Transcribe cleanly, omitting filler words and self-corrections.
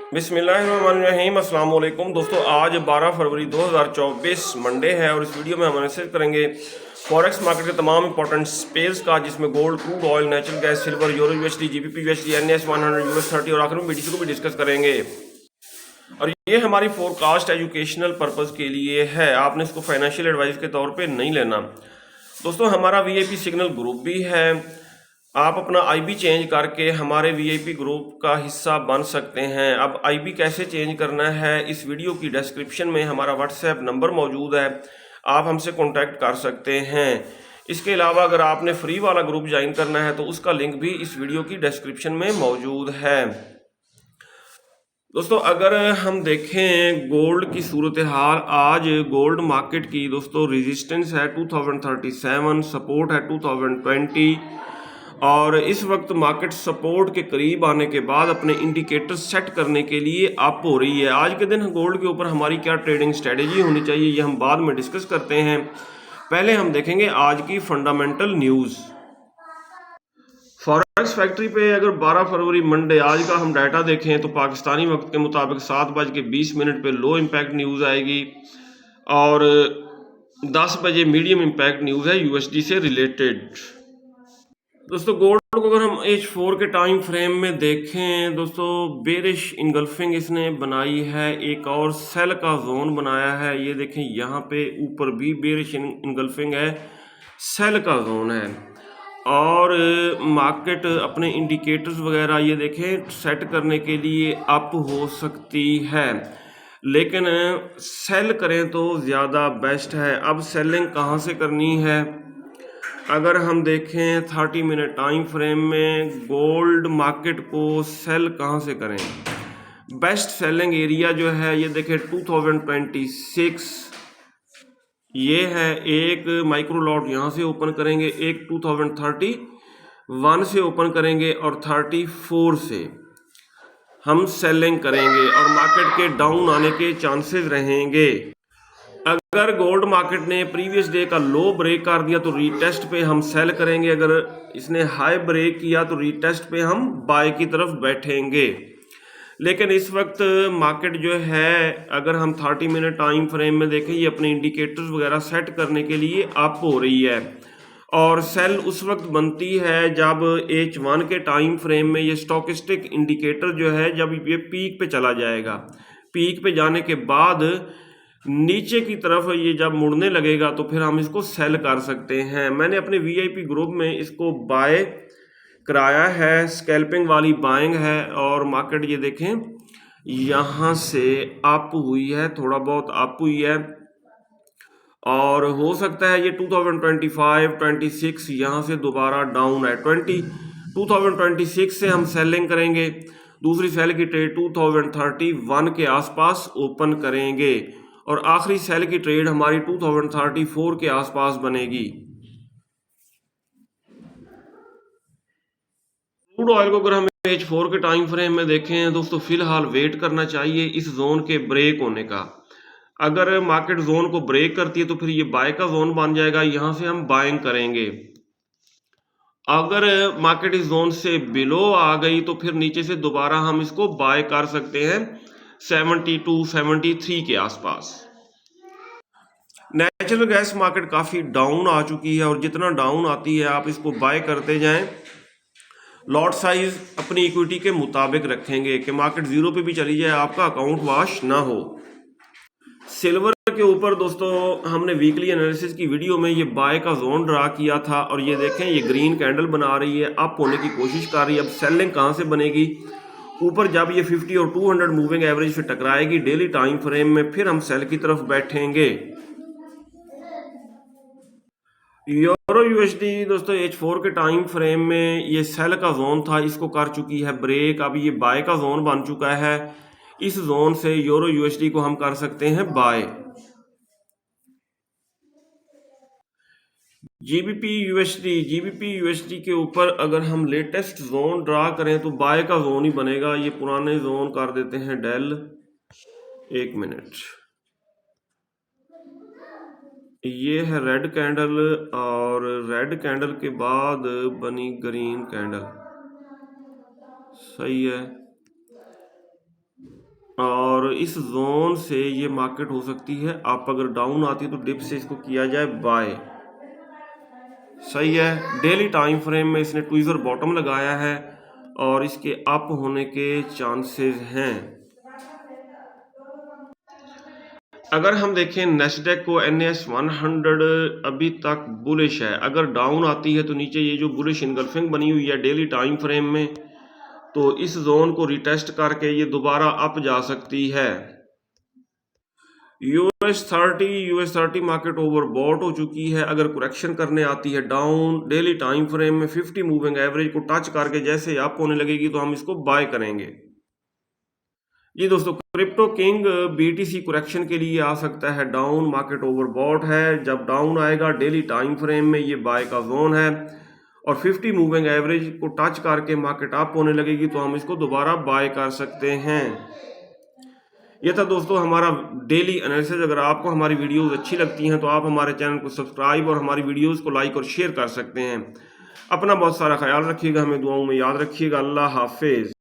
बिस्मिल्लाहिर्रहमानिर्रहीम अस्सलाम वालेकुम दोस्तों। आज 12 फरवरी 2024 मंडे है और इस वीडियो में हम एनालिसिस करेंगे फॉरेक्स मार्केट के तमाम इंपॉर्टेंट स्पेयर्स का, जिसमें gold, crude oil, natural gas, silver, euro USD, GBP USD, NS 100, US 30 और आखिर में बीटीसी को भी डिस्कस करेंगे। और ये हमारी फोरकास्ट एजुकेशनल पर्पज़ के लिए है, आपने इसको फाइनेंशियल एडवाइस के तौर पे नहीं लेना। दोस्तों हमारा वीआईपी सिग्नल ग्रुप भी है, आप अपना आईबी चेंज करके हमारे वीआईपी ग्रुप का हिस्सा बन सकते हैं। अब आईबी कैसे चेंज करना है, इस वीडियो की डिस्क्रिप्शन में हमारा व्हाट्सएप नंबर मौजूद है, आप हमसे कांटेक्ट कर सकते हैं। इसके अलावा अगर आपने फ्री वाला ग्रुप ज्वाइन करना है तो उसका लिंक भी इस वीडियो की डिस्क्रिप्शन में मौजूद है। दोस्तों अगर हम देखें गोल्ड की सूरत हाल, आज गोल्ड मार्केट की दोस्तों रेजिस्टेंस है 2037, सपोर्ट है 2020 और इस वक्त मार्केट सपोर्ट के करीब आने के बाद अपने इंडिकेटर सेट करने के लिए अप हो रही है। आज के दिन गोल्ड के ऊपर हमारी क्या ट्रेडिंग स्ट्रेटेजी होनी चाहिए ये हम बाद में डिस्कस करते हैं। पहले हम देखेंगे आज की फंडामेंटल न्यूज़। फॉरेक्स फैक्ट्री पे अगर 12 फरवरी मंडे आज का हम डाटा देखें तो पाकिस्तानी वक्त के मुताबिक 7:20 पे लो इम्पैक्ट न्यूज़ आएगी और 10 बजे मीडियम इम्पैक्ट न्यूज़ है यूएसडी से रिलेटेड। दोस्तों गोल्ड को अगर हम H4 के टाइम फ्रेम में देखें दोस्तों, बेरिश इनगल्फिंग इसने बनाई है, एक और सेल का जोन बनाया है। ये देखें यहाँ पे ऊपर भी बेरिश इनगल्फिंग है, सेल का जोन है और मार्केट अपने इंडिकेटर्स वगैरह ये देखें सेट करने के लिए अप हो सकती है, लेकिन सेल करें तो ज़्यादा बेस्ट है। अब सेलिंग कहाँ से करनी है, अगर हम देखें 30 मिनट टाइम फ्रेम में गोल्ड मार्केट को सेल कहाँ से करें, बेस्ट सेलिंग एरिया जो है ये देखें 2026 ये है। एक माइक्रो लॉट यहाँ से ओपन करेंगे, एक 2031 से ओपन करेंगे और 34 से हम सेलिंग करेंगे और मार्केट के डाउन आने के चांसेस रहेंगे। अगर गोल्ड मार्केट ने प्रीवियस डे का लो ब्रेक कर दिया तो रीटेस्ट पे हम सेल करेंगे, अगर इसने हाई ब्रेक किया तो रीटेस्ट पे हम बाय की तरफ बैठेंगे। लेकिन इस वक्त मार्केट जो है अगर हम 30 मिनट टाइम फ्रेम में देखें ये अपने इंडिकेटर्स वगैरह सेट करने के लिए अप हो रही है और सेल उस वक्त बनती है जब H1 के टाइम फ्रेम में ये स्टॉकिस्टिक इंडिकेटर जो है जब ये पीक पे चला जाएगा, पीक पे जाने के बाद नीचे की तरफ ये जब मुड़ने लगेगा तो फिर हम इसको सेल कर सकते हैं। मैंने अपने वीआईपी ग्रुप में इसको बाय कराया है, स्कैल्पिंग वाली बाइंग है और मार्केट ये देखें यहाँ से अप हुई है, थोड़ा बहुत अप हुई है और हो सकता है ये 2025-26 यहाँ से दोबारा डाउन है। 2026 से हम सेलिंग करेंगे, दूसरी सेल की ट्रेड 2031 के आसपास ओपन करेंगे और आखिरी सेल की ट्रेड हमारी 2034 के आसपास बनेगी। क्रूड ऑयल को अगर हम H4 के टाइम फ्रेम में देखें दोस्तों, फिलहाल वेट करना चाहिए इस जोन के ब्रेक होने का। अगर मार्केट जोन को ब्रेक करती है तो फिर ये बाय का जोन बन जाएगा, यहाँ से हम बाइंग करेंगे। अगर मार्केट इस जोन से बिलो आ गई तो फिर नीचे से दोबारा हम इसको बाय कर सकते हैं 72-73 के आसपास। नेचुरल गैस मार्केट काफ़ी डाउन आ चुकी है और जितना डाउन आती है आप इसको बाय करते जाएं। लॉट साइज अपनी इक्विटी के मुताबिक रखेंगे कि मार्केट जीरो पे भी चली जाए, आपका अकाउंट वॉश ना हो। सिल्वर के ऊपर दोस्तों हमने वीकली एनालिसिस की वीडियो में ये बाय का जोन ड्रा किया था और ये देखें ये ग्रीन कैंडल बना रही है, अप होने की कोशिश कर रही है। अब सेलिंग कहाँ से बनेगी, ऊपर जब ये 50 और 200 मूविंग एवरेज पे टकराएगी डेली टाइम फ्रेम में, फिर हम सेल की तरफ बैठेंगे। यूरो यूएसडी दोस्तों H4 के टाइम फ्रेम में ये सेल का जोन था, इसको कर चुकी है ब्रेक, अब ये बाय का जोन बन चुका है। इस जोन से यूरो यूएसडी को हम कर सकते हैं बाय। जीबीपी यूएसडी के ऊपर अगर हम लेटेस्ट जोन ड्रा करें तो बाय का जोन ही बनेगा। ये पुराने जोन कर देते हैं डेल, एक मिनट, ये है रेड कैंडल और रेड कैंडल के बाद बनी ग्रीन कैंडल, सही है। और इस जोन से ये मार्केट हो सकती है आप अगर डाउन आती है तो डिप से इसको किया जाए बाय। सही है। डेली टाइम फ्रेम में इसने ट्विज़र बॉटम लगाया है और इसके अप होने के चांसेस हैं। अगर हम देखें नेस्डेक को NAS 100 अभी तक बुलिश है, अगर डाउन आती है तो नीचे ये जो बुलिश इनगल्फिंग बनी हुई है डेली टाइम फ्रेम में, तो इस जोन को रिटेस्ट करके ये दोबारा अप जा सकती है। US 30 मार्केट ओवरबॉट हो चुकी है। अगर करेक्शन करने आती है डाउन डेली टाइम फ्रेम में 50 मूविंग एवरेज को टच करके जैसे अप होने लगेगी तो हम इसको बाय करेंगे। जी दोस्तों, क्रिप्टो किंग BTC करेक्शन के लिए आ सकता है डाउन, मार्केट ओवरबॉट है। जब डाउन आएगा डेली टाइम फ्रेम में ये बाय का जोन है और 50 मूविंग एवरेज को टच करके मार्केट अप होने लगेगी तो हम इसको दोबारा बाय कर सकते हैं। ये था दोस्तों हमारा डेली एनालिसिस। अगर आपको हमारी वीडियोस अच्छी लगती हैं तो आप हमारे चैनल को सब्सक्राइब और हमारी वीडियोस को लाइक और शेयर कर सकते हैं। अपना बहुत सारा ख्याल रखिएगा, हमें दुआओं में याद रखिएगा। अल्लाह हाफिज।